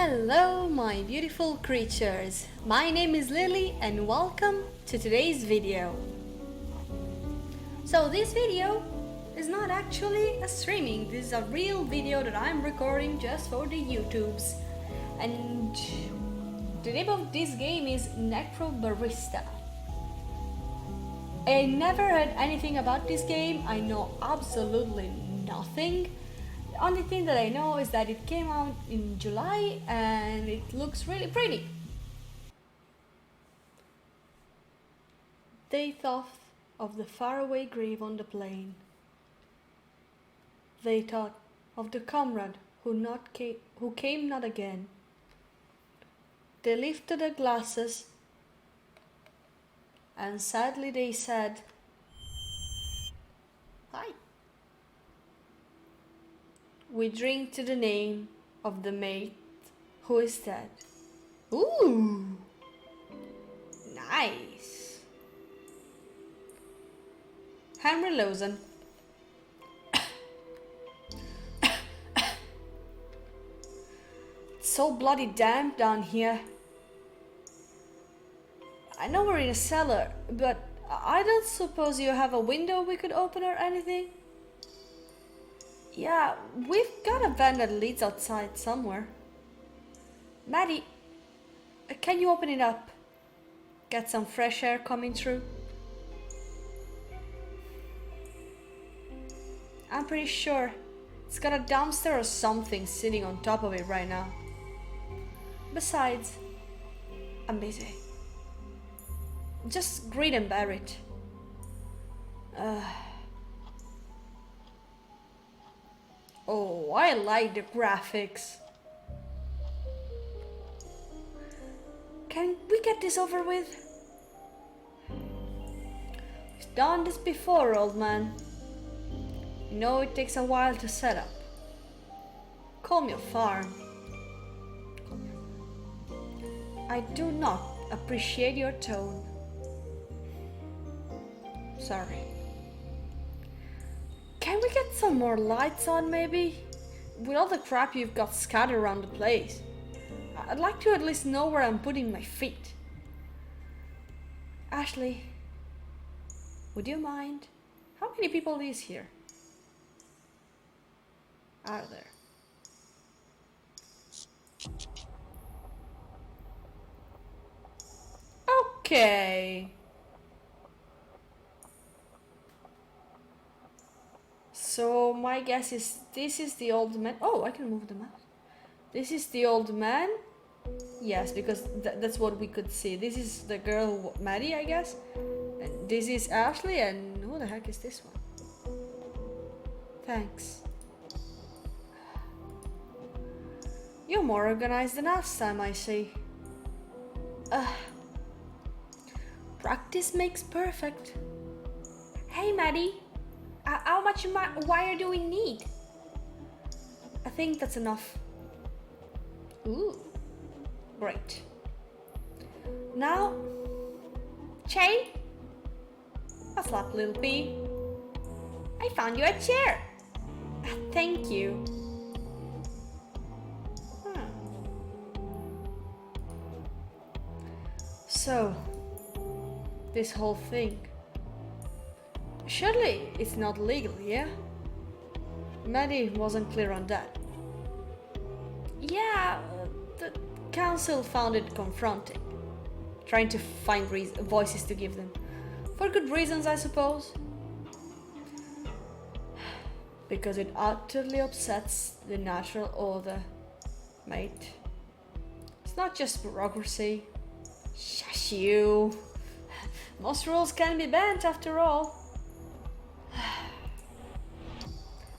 Hello my beautiful creatures, my name is Lily and welcome to today's video. So this video is not actually a streaming, this is a real video that I'm recording just for the YouTubes. And the name of this game is Necrobarista. I never heard anything about this game, I know absolutely nothing. The only thing that I know is that it came out in July and it looks really pretty. They thought of the faraway grave on the plain. They thought of the comrade who came not again. They lifted their glasses and sadly they said, "Hi. We drink to the name of the mate who is dead." Ooh, nice. Henry Lawson. It's so bloody damp down here. I know we're in a cellar, but I don't suppose you have a window we could open or anything? Yeah, we've got a van that leads outside somewhere. Maddie, can you open it up? Get some fresh air coming through. I'm pretty sure it's got a dumpster or something sitting on top of it right now. Besides, I'm busy. Just grit and bear it. Oh, I like the graphics. Can we get this over with? We've done this before, old man. You know it takes a while to set up. Call me a farm. I do not appreciate your tone. Sorry. Can we get some more lights on, maybe? With all the crap you've got scattered around the place. I'd like to at least know where I'm putting my feet. Ashley, would you mind? How many people is here? Are there? Okay. So my guess is this is the old man. Oh, I can move them out. This is the old man. Yes, because that's what we could see. This is the girl, Maddie, I guess. And this is Ashley, and who the heck is this one? Thanks. You're more organized than last time, I see. Practice makes perfect. Hey, Maddie. How much wire do we need? I think that's enough. Ooh, great. Now, Che, what's up, little P? I found you a chair. Thank you. So, this whole thing. Surely it's not legal, yeah? Maddie wasn't clear on that. Yeah, the council found it confronting. Trying to find voices to give them. For good reasons, I suppose. Because it utterly upsets the natural order, mate. It's not just bureaucracy. Shush you. Most rules can be bent after all.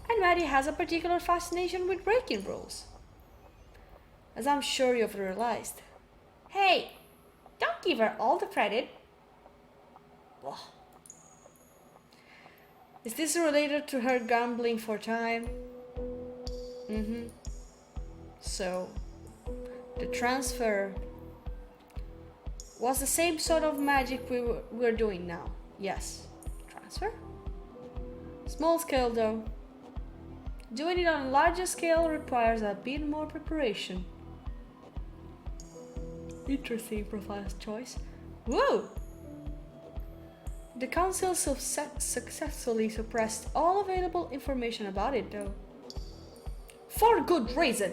And Maddie has a particular fascination with breaking rules. As I'm sure you've realized. Hey, don't give her all the credit. Ugh. Is this related to her gambling for time? So, the transfer was the same sort of magic we're doing now. Yes. Transfer? Small scale though. Doing it on a larger scale requires a bit more preparation. Interesting profile choice. Whoa! The council successfully suppressed all available information about it, though. For good reason!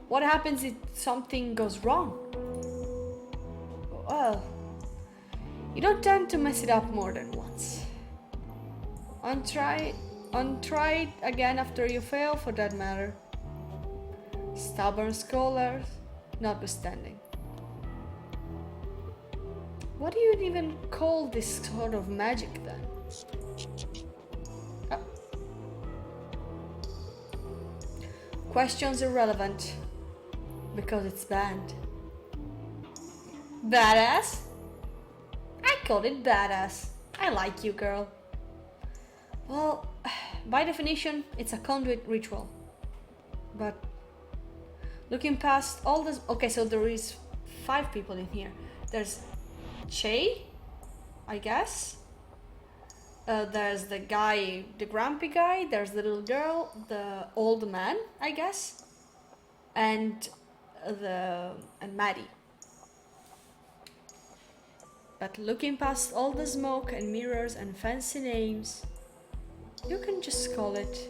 What happens if something goes wrong? Well, you don't tend to mess it up more than once. Untry it again after you fail, for that matter. Stubborn scholars notwithstanding. What do you even call this sort of magic then? Oh. Questions irrelevant because it's banned. Badass? I called it badass. I like you, girl. Well, by definition, it's a conduit ritual. But looking past all this, okay, so there is 5 people in here. There's Che, I guess. There's the guy, the grumpy guy. There's the little girl, the old man, I guess, and Maddie. But looking past all the smoke and mirrors and fancy names, you can just call it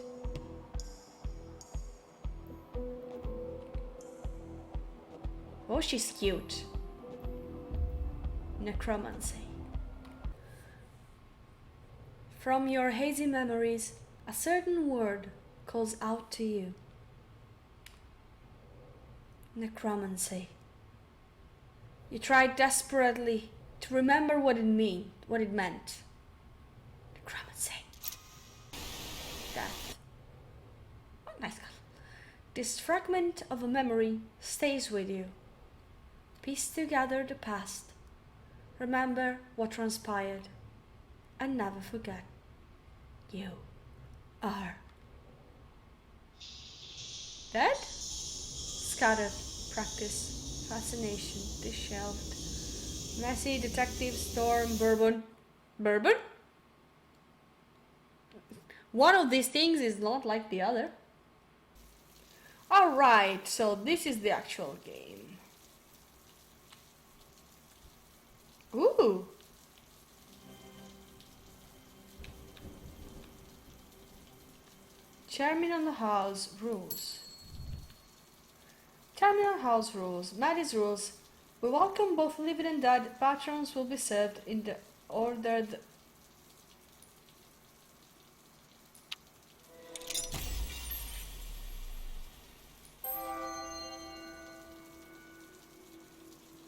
oh, she's cute. Necromancy. From your hazy memories, a certain word calls out to you. Necromancy. You tried desperately to remember what it meant. Necromancy. Death. Oh, nice girl. This fragment of a memory stays with you. Piece together the past. Remember what transpired. And never forget. You are dead? Scattered. Practice. Fascination. Disheveled. Messy. Detective. Storm. Bourbon. Bourbon? One of these things is not like the other. Alright, so this is the actual game. Ooh! Chairman on the House rules. Chairman on the House rules. Maddie's rules. We welcome both living and dead. Patrons will be served in the ordered.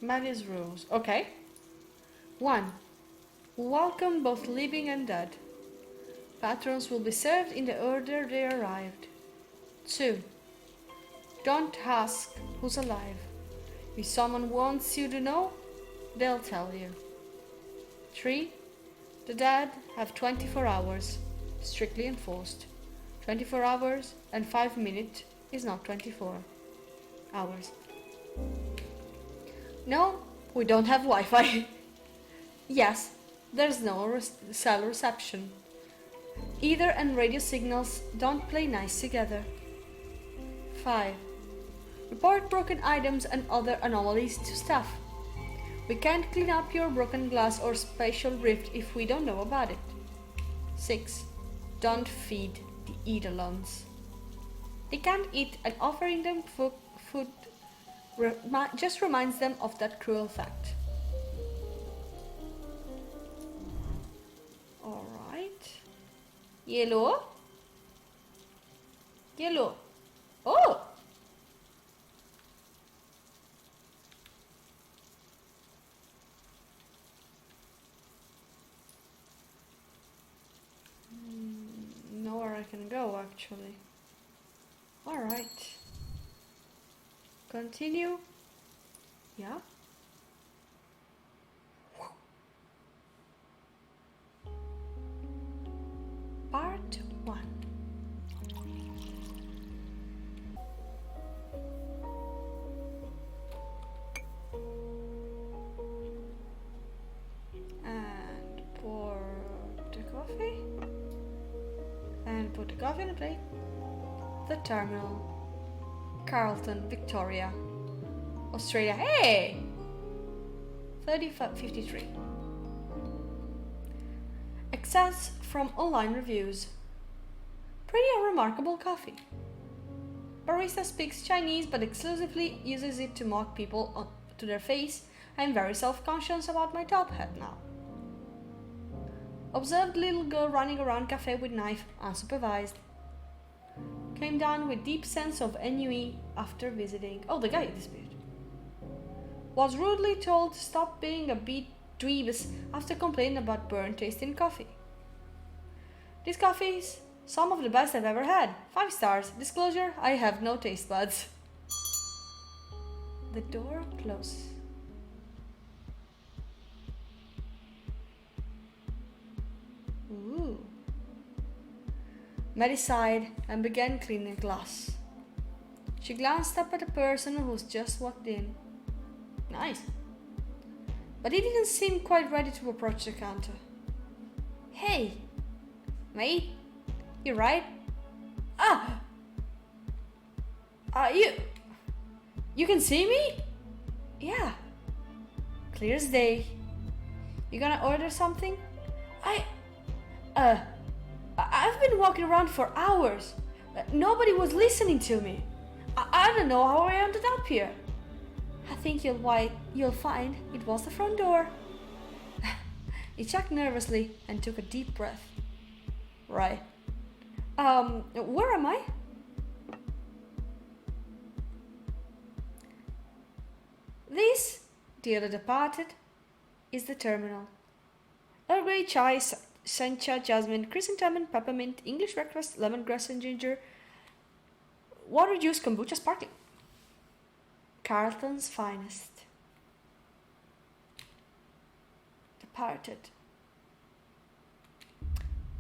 Maddie's rules. Okay. 1. Welcome both living and dead. Patrons will be served in the order they arrived. 2. Don't ask who's alive. If someone wants you to know, they'll tell you. 3. The dead have 24 hours, strictly enforced. 24 hours and 5 minutes is not 24 hours. No, we don't have Wi-Fi. Yes, there's no cell reception. Ether and radio signals don't play nice together. 5. Report broken items and other anomalies to staff. We can't clean up your broken glass or spatial rift if we don't know about it. 6. Don't feed the eat-alongs. They can't eat, and offering them food just reminds them of that cruel fact. Alright. Yellow? Yellow. Oh! Nowhere I can go, actually. Alright. Continue. Yeah. Part 1. And pour the coffee. And put the coffee in the plate. The terminal. Carlton, Victoria. Australia. Hey! 3053. Excerpts from online reviews. Pretty unremarkable coffee. Barista speaks Chinese but exclusively uses it to mock people to their face. I'm very self-conscious about my top hat now. Observed little girl running around cafe with knife, unsupervised. Came down with deep sense of ennui after visiting. Oh, the guy disappeared. Was rudely told to stop being a bit dweebus after complaining about burnt taste in coffee. This coffee is some of the best I've ever had. 5 stars. Disclosure, I have no taste buds. The door closes. Ooh. Mary sighed and began cleaning a glass. She glanced up at the person who's just walked in. Nice. But he didn't seem quite ready to approach the counter. Hey, mate, you right? You can see me? Yeah. Clear as day. You gonna order something? I've been walking around for hours. Nobody was listening to me. I don't know how I ended up here. I think you'll find it was the front door. He checked nervously and took a deep breath. Right. Where am I? This, dearly departed, is the terminal. Earl Grey chai, sencha, jasmine, chrysanthemum, peppermint, English breakfast, lemongrass and ginger, water juice, kombucha, sparkling. Carlton's finest. Departed.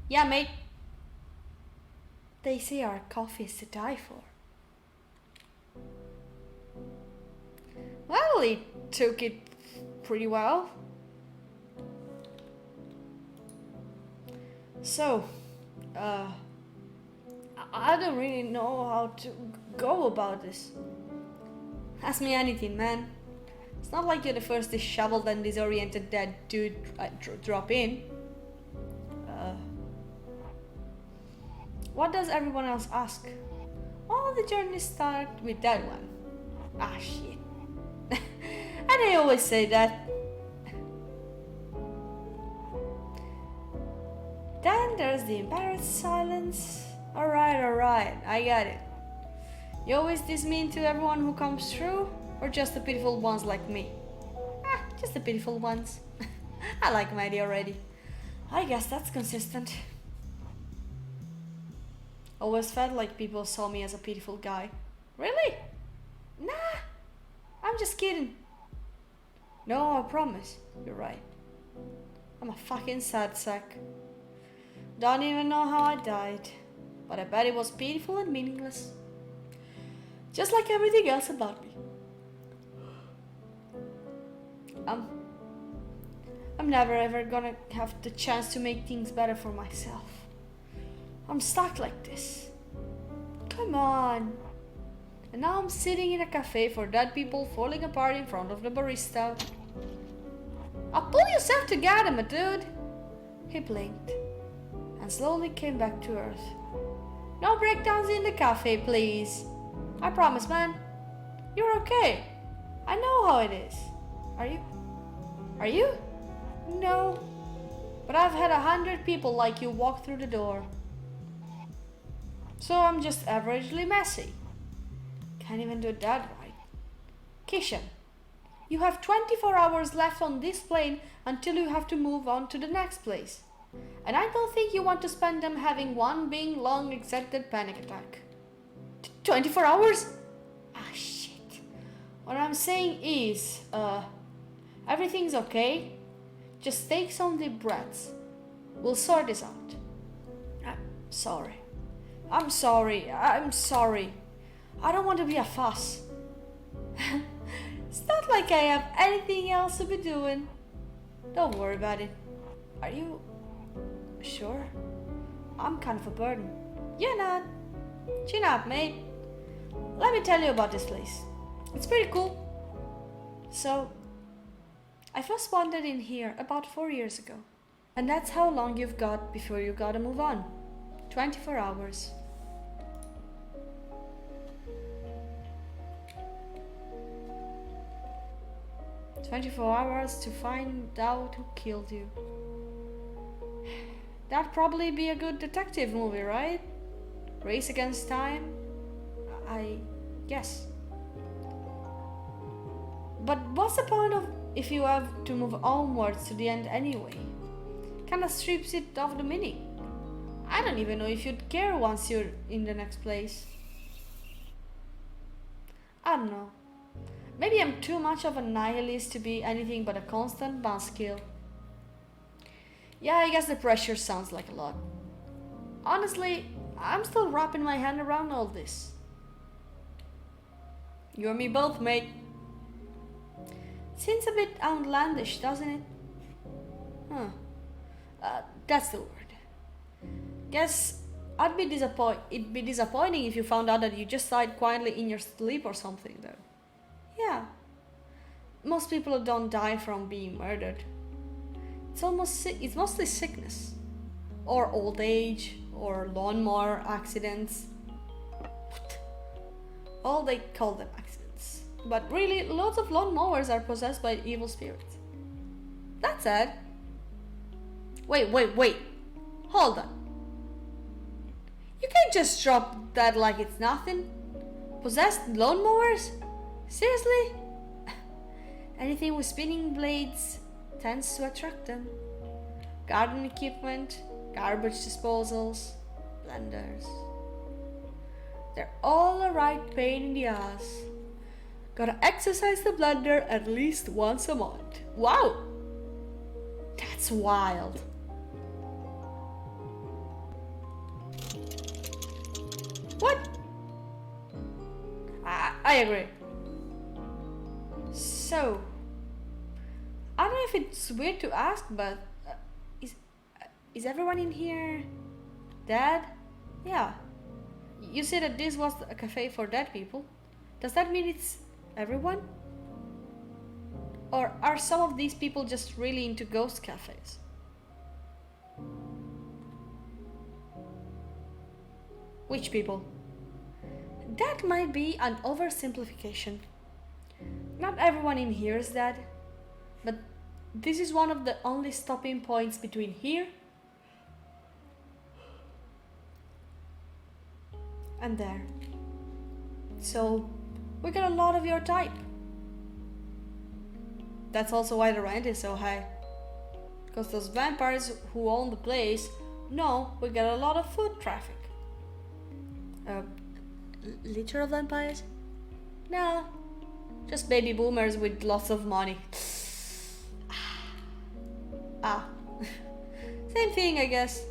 Yeah, mate. They say our coffee is to die for. Well, he took it pretty well. So, I don't really know how to go about this. Ask me anything, man. It's not like you're the first disheveled and disoriented dead dude drop in. What does everyone else ask? All the journeys start with that one. Ah, shit. And I always say that. Then there's the embarrassed silence. Alright, I got it. You always this mean to everyone who comes through? Or just the pitiful ones like me? Just the pitiful ones. I like my idea already. I guess that's consistent. Always felt like people saw me as a pitiful guy. Really? Nah, I'm just kidding. No, I promise. You're right. I'm a fucking sad sack. Don't even know how I died. But I bet it was pitiful and meaningless. Just like everything else about me. I'm never ever gonna have the chance to make things better for myself. I'm stuck like this. Come on. And now I'm sitting in a cafe for dead people falling apart in front of the barista. Pull yourself together, my dude. He blinked and slowly came back to earth. No breakdowns in the cafe, please. I promise, man. You're okay. I know how it is. Are you? No. But I've had 100 people like you walk through the door. So I'm just averagely messy. Can't even do that right. Kishan, you have 24 hours left on this plane until you have to move on to the next place. And I don't think you want to spend them having one big long extended panic attack. 24 hours? Ah, shit. What I'm saying is, everything's okay. Just take some deep breaths. We'll sort this out. I'm sorry. I don't want to be a fuss. It's not like I have anything else to be doing. Don't worry about it. Are you sure? I'm kind of a burden. You're not. Chin up, mate. Let me tell you about this place. It's pretty cool. So, I first wandered in here about 4 years ago. And that's how long you've got before you gotta move on. 24 hours. $24 to find out who killed you. That'd probably be a good detective movie, right? Race against time? I guess. But what's the point of if you have to move onwards to the end anyway? Kinda strips it of the meaning. I don't even know if you'd care once you're in the next place. I don't know. Maybe I'm too much of a nihilist to be anything but a constant buzzkill. Yeah, I guess the pressure sounds like a lot. Honestly, I'm still wrapping my hand around all this. You and me both, mate. Seems a bit outlandish, doesn't it? Huh. That's the word. Guess it'd be disappointing if you found out that you just died quietly in your sleep or something, though. Yeah. Most people don't die from being murdered. It's mostly sickness, or old age, or lawnmower accidents. All they call them accidents. But really, lots of lawnmowers are possessed by evil spirits. That's sad. Wait. Hold on. You can't just drop that like it's nothing. Possessed lawnmowers? Seriously? Anything with spinning blades tends to attract them. Garden equipment, garbage disposals, blenders. They're all a right pain in the ass. Gotta exercise the blender at least once a month. Wow! That's wild. What? I agree. So, I don't know if it's weird to ask, but is everyone in here dead? Yeah. You said that this was a cafe for dead people. Does that mean it's everyone? Or are some of these people just really into ghost cafes? Which people? That might be an oversimplification. Not everyone in here is dead, but this is one of the only stopping points between here and there. So, we got a lot of your type. That's also why the rent is so high. Because those vampires who own the place know we get a lot of foot traffic. Literal vampires? No, just baby boomers with lots of money. Same thing, I guess.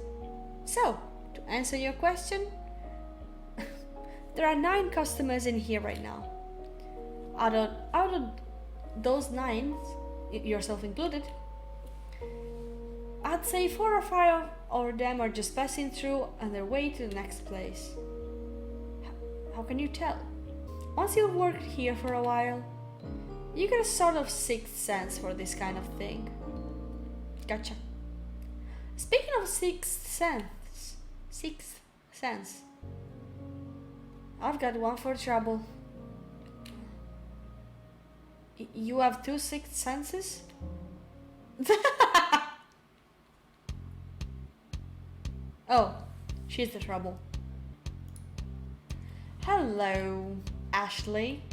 So, to answer your question, there are 9 customers in here right now. Out of those 9, yourself included, I'd say 4 or 5 of them are just passing through on their way to the next place. How can you tell? Once you've worked here for a while, you get a sort of sixth sense for this kind of thing. Gotcha. Speaking of sixth sense, I've got one for trouble. You have 2 sixth senses? Oh, she's the trouble. Hello, Ashley.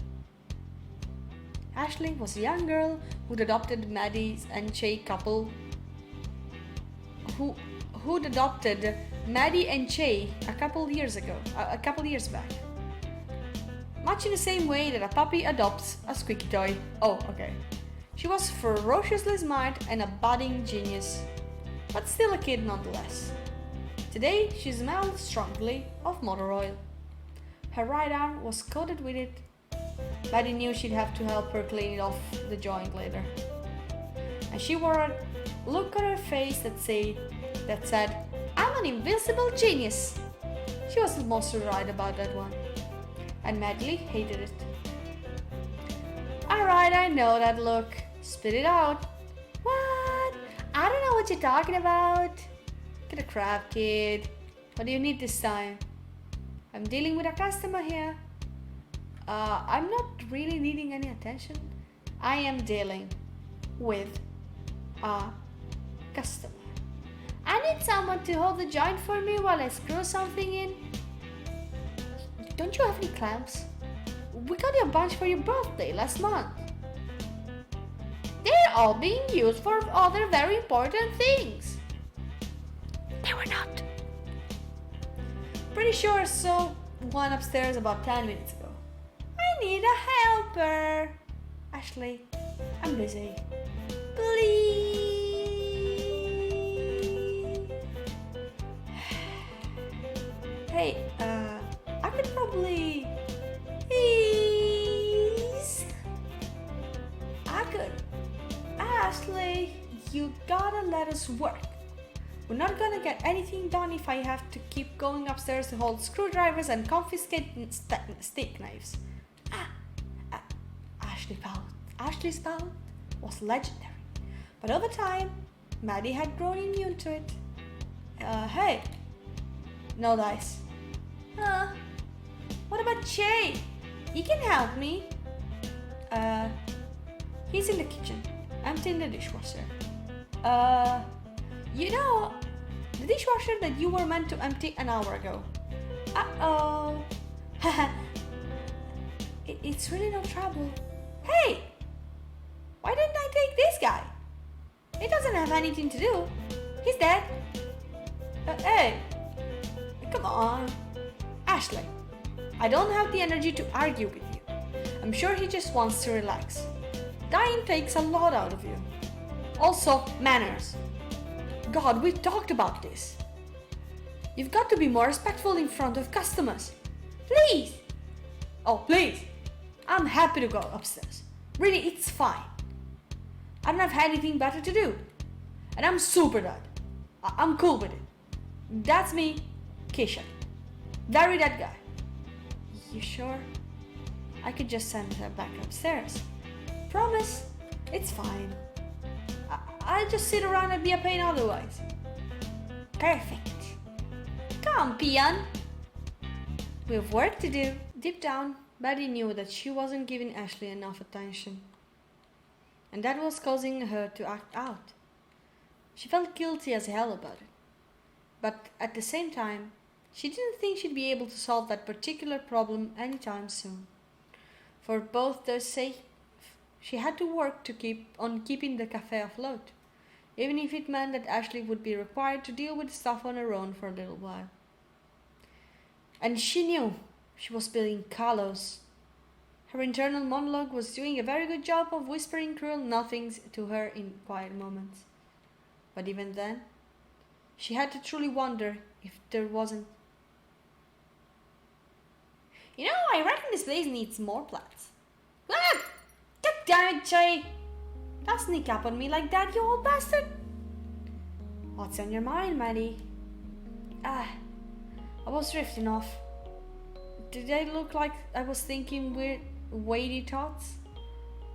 Ashley was a young girl who'd adopted Maddie and Che couple. Who'd adopted Maddie and Che a couple years back. Much in the same way that a puppy adopts a squeaky toy. Oh, okay. She was ferociously smart and a budding genius, but still a kid nonetheless. Today, she smelled strongly of motor oil. Her right arm was coated with it. Maddie knew she'd have to help her clean it off the joint later. And she wore a look on her face that said, "I'm an invincible genius." She was mostly right about that one. And Maddie hated it. Alright, Right, I know that look. Spit it out. What? I don't know what you're talking about. Get a crap, kid. What do you need this time? I'm dealing with a customer here. I'm not really needing any attention. I am dealing with a customer. I need someone to hold the joint for me while I screw something in. Don't you have any clamps? We got you a bunch for your birthday last month. They're all being used for other very important things. They were not. Pretty sure I saw one upstairs about 10 minutes ago. I need a helper. Ashley, I'm busy. Please. Hey, I could probably... Please. I could. Ashley, you gotta let us work. We're not gonna get anything done if I have to keep going upstairs to hold screwdrivers and confiscate steak knives. Ashley's pout was legendary, but over time, Maddie had grown immune to it. Hey, no dice. What about Jay? He can help me. He's in the kitchen, emptying the dishwasher. You know, the dishwasher that you were meant to empty an hour ago. Uh-oh. It's really no trouble. Hey! Why didn't I take this guy? He doesn't have anything to do. He's dead. Hey! Come on. Ashley, I don't have the energy to argue with you. I'm sure he just wants to relax. Dying takes a lot out of you. Also, manners. God, we talked about this. You've got to be more respectful in front of customers. Please! Oh, please! I'm happy to go upstairs. Really, it's fine. I don't have anything better to do. And I'm super dead. I'm cool with it. That's me, Keisha. Very dead guy. You sure? I could just send her back upstairs. Promise, it's fine. I'll just sit around and be a pain otherwise. Perfect. Come, peon. We have work to do. Deep down, Betty knew that she wasn't giving Ashley enough attention, and that was causing her to act out. She felt guilty as hell about it, but at the same time, she didn't think she'd be able to solve that particular problem anytime soon. For both their sake, she had to work to keep on keeping the cafe afloat, even if it meant that Ashley would be required to deal with stuff on her own for a little while. And she knew she was being callous. Her internal monologue was doing a very good job of whispering cruel nothings to her in quiet moments. But even then, she had to truly wonder if there wasn't... You know, I reckon this place needs more plants. Ah! God damn it, Jay! Don't sneak up on me like that, you old bastard! What's on your mind, Maddie? I was drifting off. Did I look like I was thinking weird, weighty thoughts?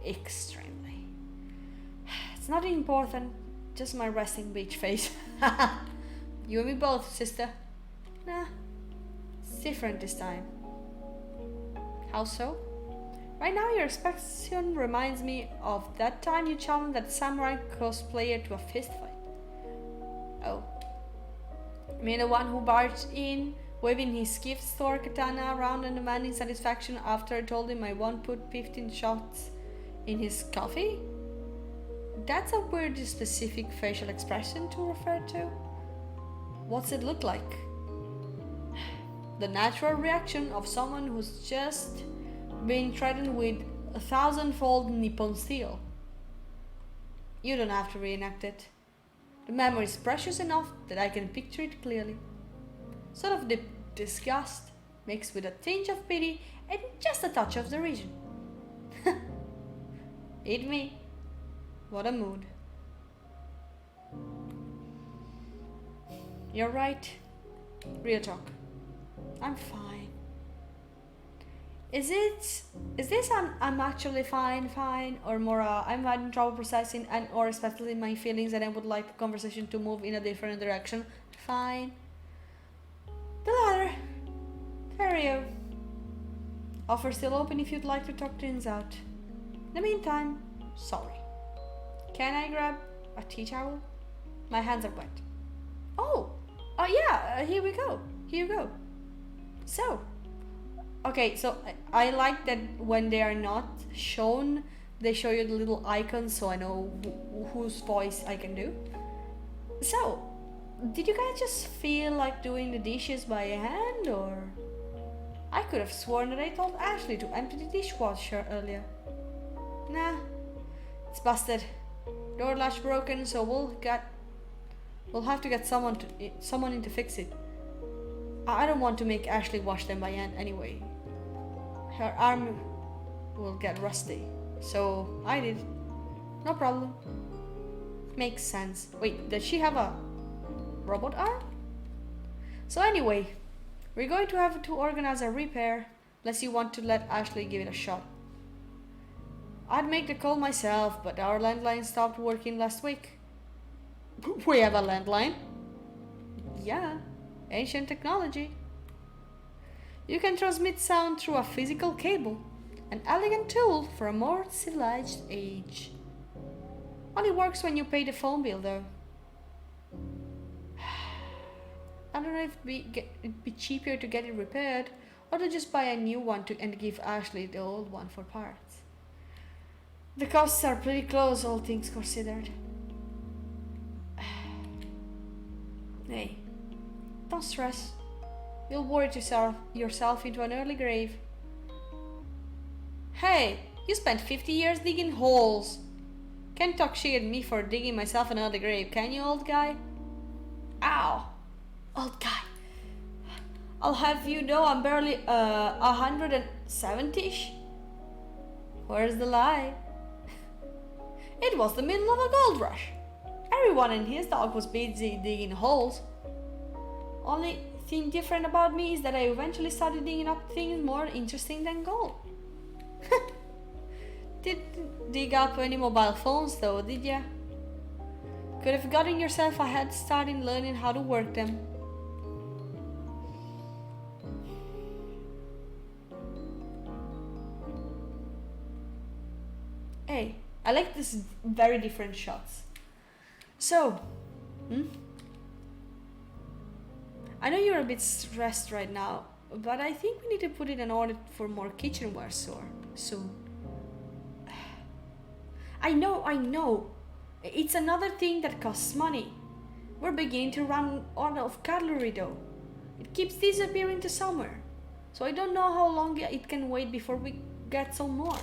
Extremely. It's not important, just my resting bitch face. You and me both, sister. Nah, it's different this time. How so? Right now your expression reminds me of that time you challenged that samurai cosplayer to a fist fight. Oh. I mean the one who barged in, waving his gift store katana around and demanding satisfaction after I told him I won't put 15 shots in his coffee? That's a weirdly specific facial expression to refer to. What's it look like? The natural reaction of someone who's just been threatened with 1,000-fold Nippon steel. You don't have to reenact it. The memory is precious enough that I can picture it clearly. Sort of the disgust mixed with a tinge of pity and just a touch of derision. Eat me. What a mood. You're right. Real talk. I'm fine. Is this an I'm actually fine, or more I'm having trouble processing and or especially my feelings and I would like the conversation to move in a different direction? Fine. The latter. There you. Offer still open if you'd like to talk things out. In the meantime, sorry. Can I grab a tea towel? My hands are wet. Oh yeah, here we go. Here you go. So, okay, so I like that when they are not shown, they show you the little icons so I know whose voice I can do. So, did you guys just feel like doing the dishes by hand, or? I could have sworn that I told Ashley to empty the dishwasher earlier. Nah, it's busted. Door latch broken, so we'll have to get someone in to fix it. I don't want to make Ashley wash them by hand anyway. Her arm will get rusty, so I did. No problem. Makes sense. Wait, does she have a robot arm? So anyway, we're going to have to organize a repair, unless you want to let Ashley give it a shot. I'd make the call myself, but our landline stopped working last week. We have a landline? Yeah, ancient technology. You can transmit sound through a physical cable, an elegant tool for a more civilized age. Only works when you pay the phone bill, though. I don't know if it'd be cheaper to get it repaired, or to just buy a new one and give Ashley the old one for parts. The costs are pretty close, all things considered. Hey, don't stress. You'll worry yourself into an early grave. Hey, you spent 50 years digging holes. Can't talk shit at me for digging myself an early grave, can you, old guy? Ow! Old guy. I'll have you know I'm barely 170-ish. Where's the lie? It was the middle of a gold rush. Everyone and his dog was busy digging holes. Only thing different about me is that I eventually started digging up things more interesting than gold. Didn't dig up any mobile phones though, did ya? Could have gotten yourself a head start in learning how to work them. Hey, I like this very different shots. So, I know you're a bit stressed right now, but I think we need to put in an order for more kitchenware soon. I know. It's another thing that costs money. We're beginning to run out of cutlery though. It keeps disappearing to somewhere. So I don't know how long it can wait before we get some more.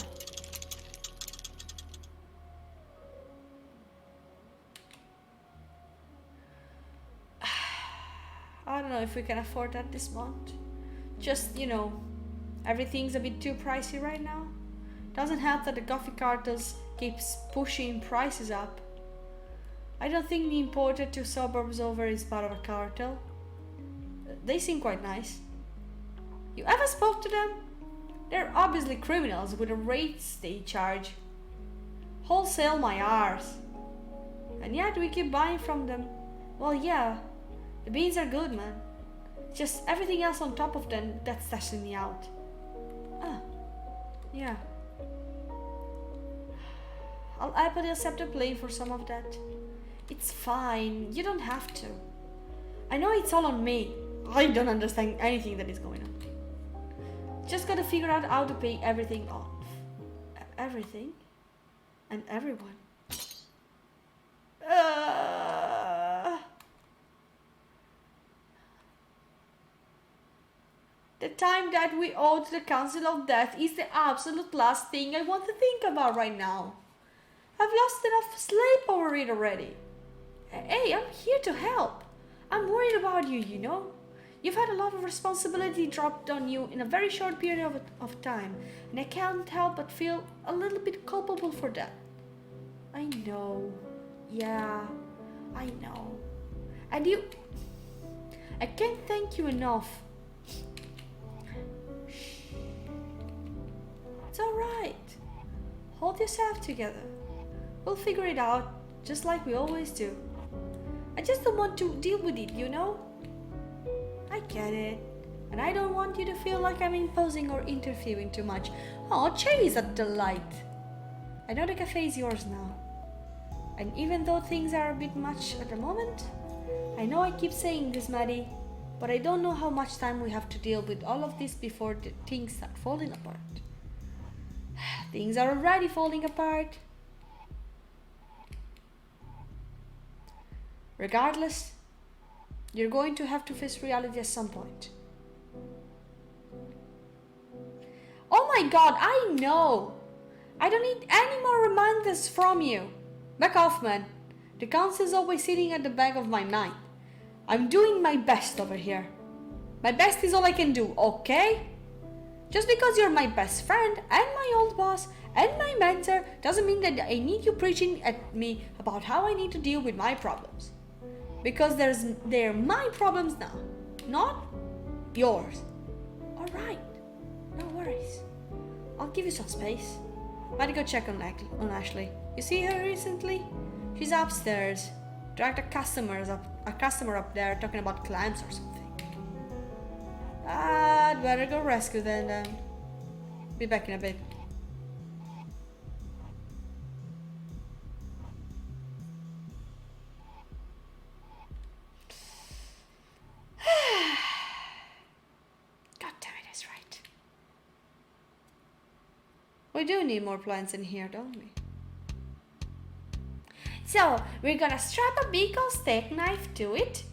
I don't know if we can afford that this month. Just, everything's a bit too pricey right now. Doesn't help that the coffee cartels keeps pushing prices up. I don't think the importer to suburbs over is part of a cartel. They seem quite nice. You ever spoke to them? They're obviously criminals with the rates they charge. Wholesale my arse. And yet we keep buying from them. Well, yeah, the beans are good, man. Just everything else on top of them that's stressing me out. Yeah. I'll happily accept the blame for some of that. It's fine, you don't have to. I know it's all on me. I don't understand anything that is going on. Just gotta figure out how to pay everything off. Everything? And everyone. The time that we owe to the Council of Death is the absolute last thing I want to think about right now. I've lost enough sleep over it already. Hey, I'm here to help. I'm worried about you, You've had a lot of responsibility dropped on you in a very short period of time, and I can't help but feel a little bit culpable for that. I know. Yeah, I know. And I can't thank you enough. It's alright. Hold yourself together. We'll figure it out, just like we always do. I just don't want to deal with it, you know? I get it. And I don't want you to feel like I'm imposing or interfering too much. Oh, Cherry is a delight. I know the cafe is yours now. And even though things are a bit much at the moment, I know I keep saying this, Maddie, but I don't know how much time we have to deal with all of this before the things start falling apart. Things are already falling apart. Regardless, you're going to have to face reality at some point. Oh my god, I know! I don't need any more reminders from you. Back off, man. The council's always sitting at the back of my mind. I'm doing my best over here. My best is all I can do, okay? Just because you're my best friend and my old boss and my mentor doesn't mean that I need you preaching at me about how I need to deal with my problems. Because they're my problems now, not yours. Alright, no worries. I'll give you some space. Might go check on Ashley. You see her recently? She's upstairs. Dragged a customer up there talking about clams or something. I'd better go rescue them then. Be back in a bit. God damn it, that's right. We do need more plants in here, don't we? So, we're gonna strap a big old steak knife to it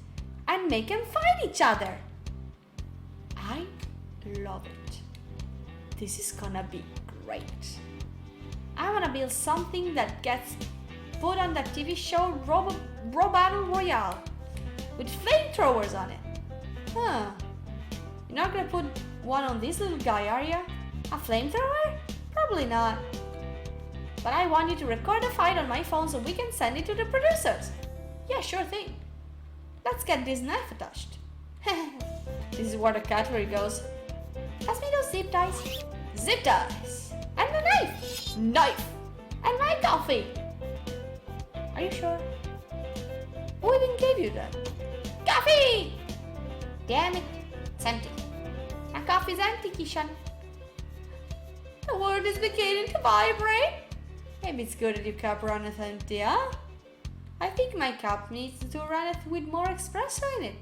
and make them fight each other. I love it. This is gonna be great. I wanna build something that gets put on that TV show Raw Battle Royale with flamethrowers on it. Huh. You're not gonna put one on this little guy, are you? A flamethrower? Probably not. But I want you to record the fight on my phone so we can send it to the producers. Yeah, sure thing. Let's get this knife attached. This is where the category goes. Pass me those zip ties. Zip ties. And the knife. Knife. And my coffee. Are you sure? Who even gave you that? Coffee! Damn it. It's empty. My coffee's empty, Kishan. The world is beginning to vibrate. Maybe it's good that your cup runneth empty, huh? I think my cup needs to run with more espresso in it.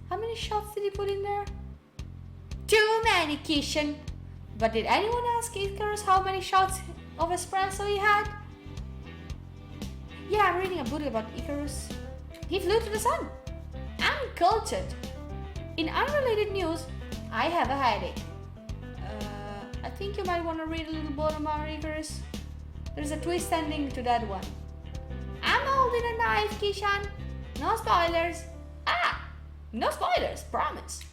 How many shots did he put in there? Too many, Kishan. But did anyone ask Icarus how many shots of espresso he had? Yeah, I'm reading a book about Icarus. He flew to the sun. I'm cultured. In unrelated news, I have a headache. I think you might want to read a little more about Icarus. There's a twist ending to that one. I'm holding a knife, Kishan. No spoilers. No spoilers, promise.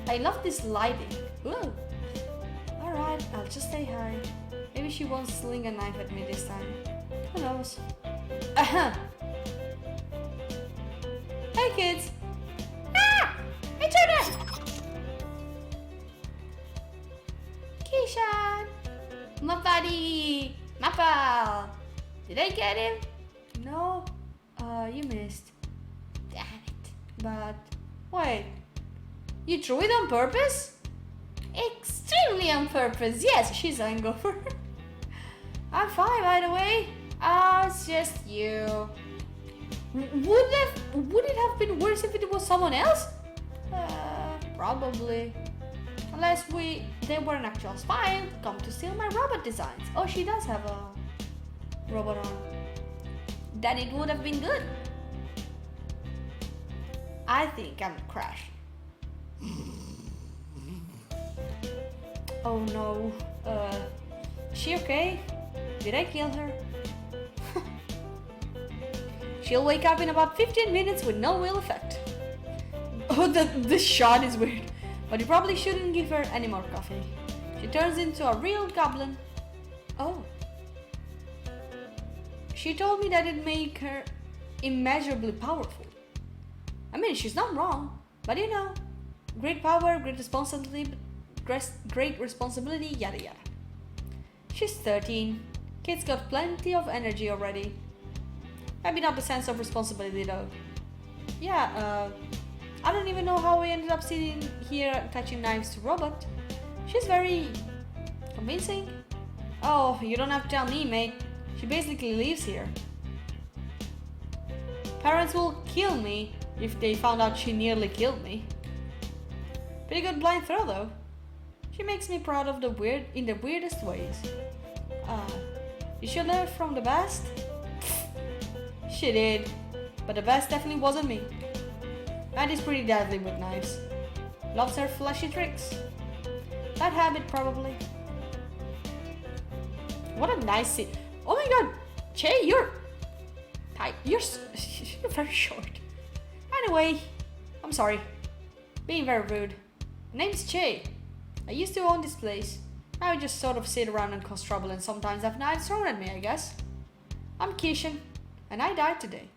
I love this lighting. Ooh. Alright, I'll just say hi. Maybe she won't sling a knife at me this time. Who knows? Hey kids! Hey Jordan! Kishan! My buddy! My pal! Did I get him? No. You missed. Damn it. But, wait. You threw it on purpose? Extremely on purpose. Yes, she's hangover. I'm fine, by the way. It's just you. Would it have been worse if it was someone else? Probably. Unless they were an actual spy come to steal my robot designs. Oh, she does have a robot arm. Then it would have been good. I think I'm crashing. Oh no. Is she okay? Did I kill her? She'll wake up in about 15 minutes with no ill effect. Oh, this shot is weird. But you probably shouldn't give her any more coffee. She turns into a real goblin. Oh. She told me that it'd make her immeasurably powerful. I mean, she's not wrong. But you know, Great power, great responsibility, yada yada. She's 13. Kid's got plenty of energy already. Maybe not the sense of responsibility though. Yeah, I don't even know how we ended up sitting here attaching knives to Robot. She's very convincing. Oh, you don't have to tell me, mate. She basically lives here. Parents will kill me if they found out she nearly killed me. Pretty good blind throw though. She makes me proud of in the weirdest ways. Did she learn from the best? She did, but the best definitely wasn't me. Maddie's pretty deadly with knives. Loves her flashy tricks. Bad habit probably. What a nice scene. Oh my god, Che, you're tight. You're very short. Anyway, I'm sorry. Being very rude. Name's Che. I used to own this place. I would just sort of sit around and cause trouble and sometimes have knives thrown at me, I guess. I'm Kishan, and I died today.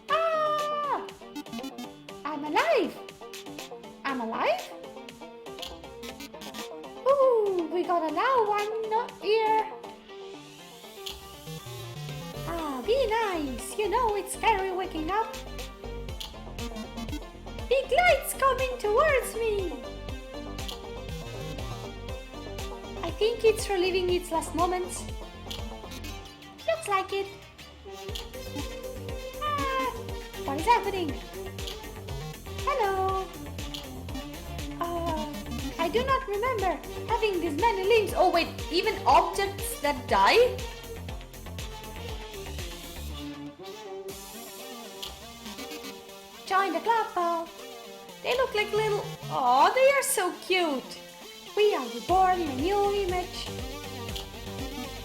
Ah! I'm alive! I'm alive? Ooh, we got a loud one here. Ah, be nice. You know it's scary waking up. Big lights coming towards me. I think it's reliving its last moments. Looks like it. Ah, what is happening? Hello. I do not remember having this many limbs. Oh wait, even objects that die? Join the club, pal. They look like little... Oh, they are so cute. We are reborn in a new image.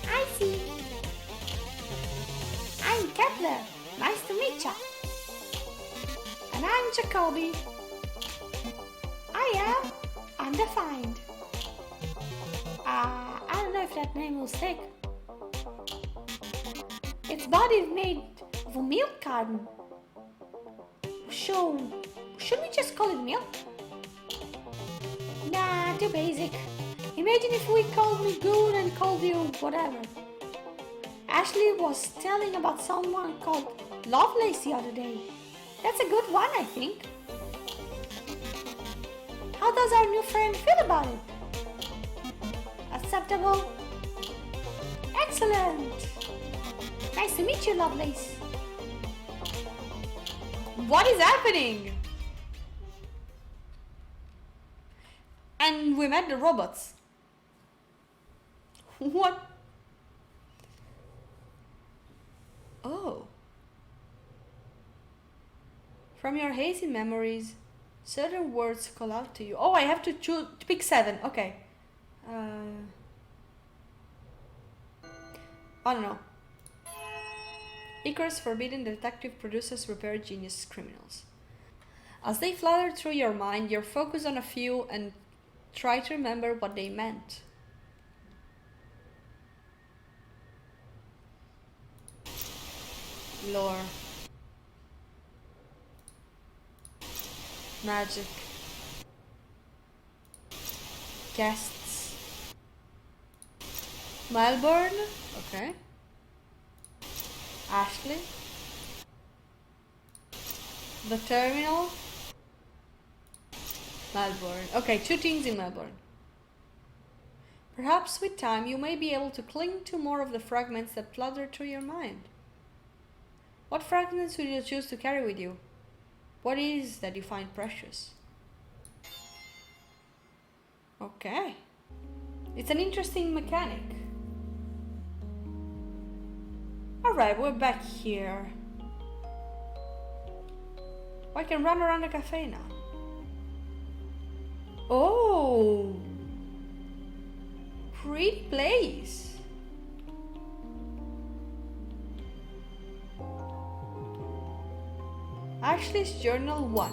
I see. I'm Kepler. Nice to meet ya. And I'm Jacoby. I am undefined. I don't know if that name will stick. Its body is made of a milk carton. So, should we just call it milk? Nah, too basic. Imagine if we called me good and called you whatever. Ashley was telling about someone called Lovelace the other day. That's a good one, I think. How does our new friend feel about it? Acceptable? Excellent! Nice to meet you, Lovelace. What is happening? And we met the robots. What? Oh. From your hazy memories, certain words call out to you. Oh, I have to pick 7. Okay. I don't know. Icarus Forbidden Detective produces repair genius criminals. As they flutter through your mind, you're focused on a few and try to remember what they meant. Lore. Magic. Guests. Melbourne. Okay. Ashley. The terminal. Melbourne. Okay, 2 things in Melbourne. Perhaps with time you may be able to cling to more of the fragments that flutter through your mind. What fragments will you choose to carry with you? What is that you find precious? Okay. It's an interesting mechanic. Alright, we're back here. I can run around the cafe now. Oh! Pretty place. Ashley's Journal 1.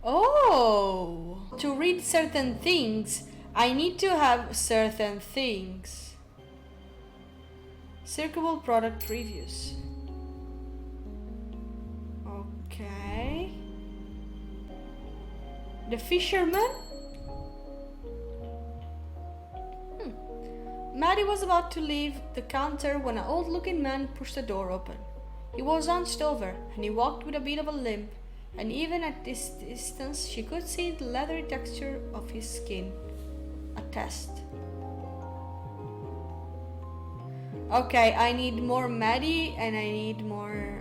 Oh! To read certain things, I need to have certain things. Circable product reviews. Okay. The fisherman? Maddie was about to leave the counter when an old-looking man pushed the door open. He was hunched over, and he walked with a bit of a limp, and even at this distance she could see the leathery texture of his skin. A test. Okay, I need more Maddie, and I need more...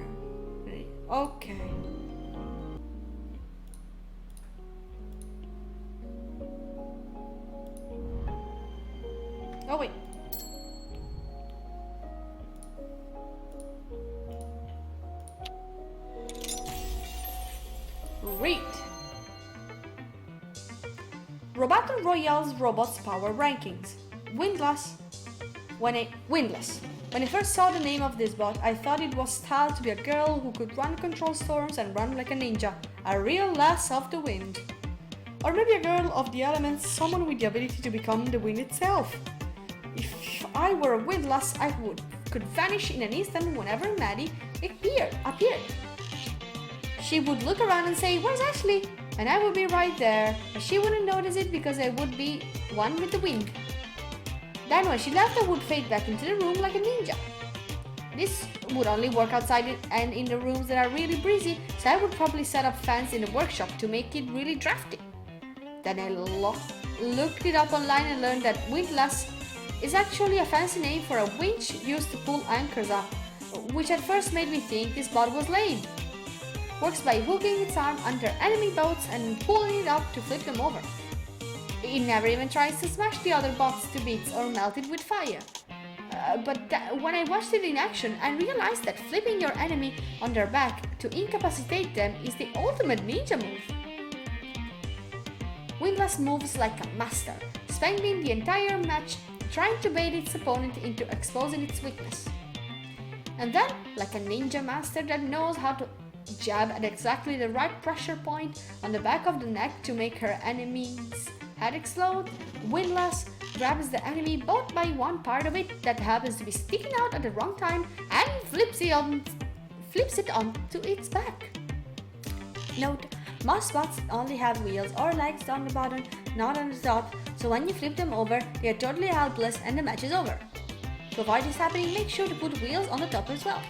Okay. Oh wait. Read. Battle Royale's robots power rankings. Windless. When I first saw the name of this bot, I thought it was styled to be a girl who could control storms and run like a ninja, a real lass of the wind. Or maybe a girl of the elements, someone with the ability to become the wind itself. If I were a windlass, I could vanish in an instant whenever Maddie appeared. She would look around and say, "Where's Ashley?" And I would be right there, but she wouldn't notice it because I would be one with the wind. Then when she left, I would fade back into the room like a ninja. This would only work outside and in the rooms that are really breezy, so I would probably set up fans in the workshop to make it really drafty. Then I looked it up online and learned that windlass is actually a fancy name for a winch used to pull anchors up, which at first made me think this bot was lame. Works by hooking its arm under enemy boats and pulling it up to flip them over. It never even tries to smash the other bots to bits or melt it with fire. When I watched it in action, I realized that flipping your enemy on their back to incapacitate them is the ultimate ninja move. Windlass moves like a master, spending the entire match trying to bait its opponent into exposing its weakness. And then, like a ninja master that knows how to jab at exactly the right pressure point on the back of the neck to make her enemy's head explode, Windlass grabs the enemy both by one part of it that happens to be sticking out at the wrong time and flips it onto its back. Note, most bots only have wheels or legs down the bottom, not on the top, so when you flip them over, they are totally helpless and the match is over. To avoid this happening, make sure to put wheels on the top as well.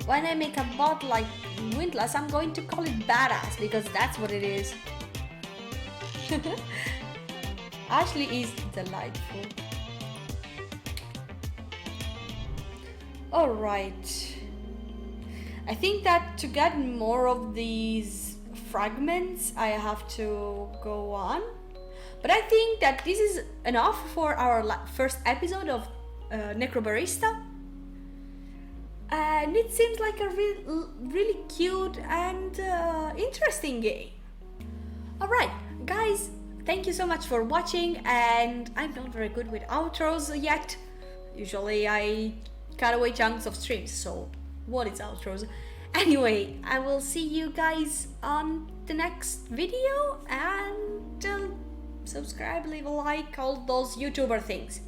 When I make a bot like Windlass, I'm going to call it Badass because that's what it is. Ashley is delightful. Alright. I think that to get more of these fragments, I have to go on. But I think that this is enough for our first episode of Necrobarista. And it seems like a really cute and interesting game. Alright, guys, thank you so much for watching, and I'm not very good with outros yet. Usually I cut away chunks of streams, so what is outros? Anyway, I will see you guys on the next video, and subscribe, leave a like, all those YouTuber things.